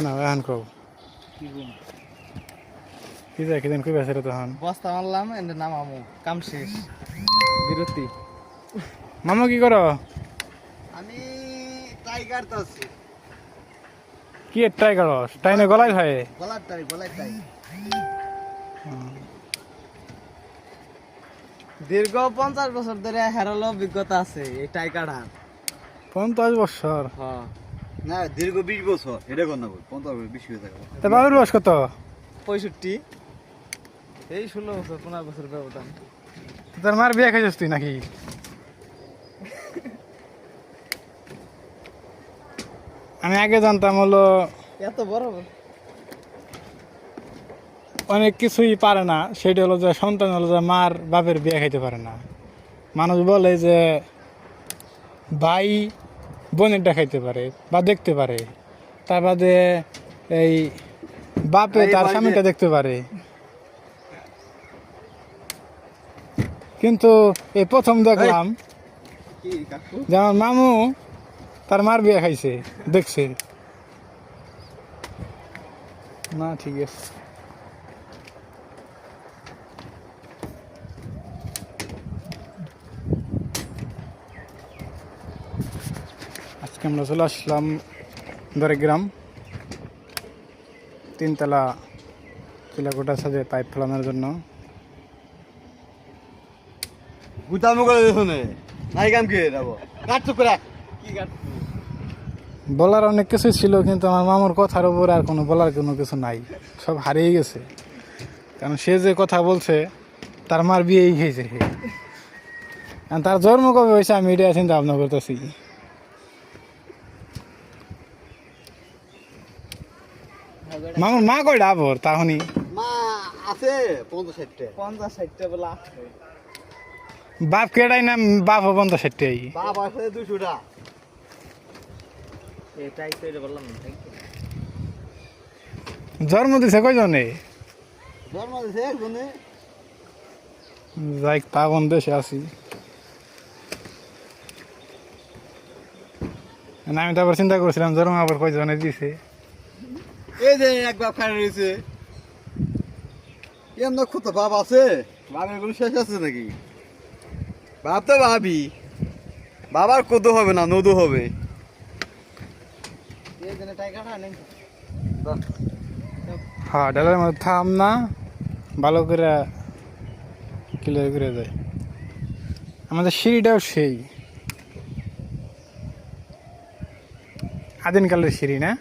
না এখন কও কি যায় কিদিন কই বেসে তখন বস্তা মারলাম এন্ড নামামু কাম শেষ বিরতি। মামা কি করো? আমি টাইগার তো আছি। কি ট্রাই করো? টাইনে গলায় হয় গলার টাই দীর্ঘ 50 বছর ধরে হেরালো অভিজ্ঞতা আছে এই টাইগাড়া। 50 বছর? হ্যাঁ না দীর্ঘ 20 বছর এটা কোন না 50 বেশি হয়ে থাকে। তা বাবুর বয়স কত? 65। এই 16 বছর 15 বছর ব্যবধান। তোর মার বিয়ে খাইছিস তুই নাকি? আমি আগে জানতাম হলো এত বড় অনেক কিছুই পারে না, সেটা হলো যে সন্তান হলো যে মার বাপের বিয়ে খাইতে পারে না। মানুষ বলে যে ভাই বোনেরটা খাইতে পারে বা দেখতে পারে, তার বাদে এই বাপে তার স্বামীটা দেখতে পারে, কিন্তু এই প্রথম দেখলাম কি কাকু যে আমার মামু তার মার বিয়ে খাইছে, দেখছে না। ঠিক আছে, আজকে আমরা চলে আসলাম দরেগ্রাম, 3তলা চিলাকোটা সাজে পাইপ ফেলানোর জন্য। গুতামো করে শুনে নাই কাম কি যাব কাট তো করে কি কাকু বলার অনেক কিছুই ছিল, কিন্তু আমার মামার কথার উপরে আর কোনো বলার কোনো কিছু নাই, সব হারিয়ে গেছে। কারণ সে যে কথা বলছে তার মার বিয়েই খেয়েছে, আর তার জন্ম কবে হয়েছে আমি এটা চিন্তা ভাবনা করতেছি। মামার মা কয়টা আবর তাহনি? মা আছে 50-60 50-60 বলা আছে। বাপ কেটাই না বাপ 50-60টাই? বাপ আছে 200টা। এটাই তো এটা বললাম না। জন্ম দিছে কয়জনে? জন্ম দিছে একজনে। যাই পাবন দেশে আছি, আমি তো আবার চিন্তা করছিলাম জন্ম আবার কয়জনে দিছে। এই যে এক বাপ খাড়া রয়েছে, এমন কত বাপ আছে, বাপের কোনো শেষ আছে নাকি? বাপ তো ভাবি, বাবার কত হবে না নদু হবে। এই জন্য টাইগাড়া নেই। হ্যাঁ, ডালের মধ্যে থাম না, ভালো করে ক্লিয়ার করে যায়। আমাদের সিঁড়িটাও সেই আদিনকালের সিঁড়ি না?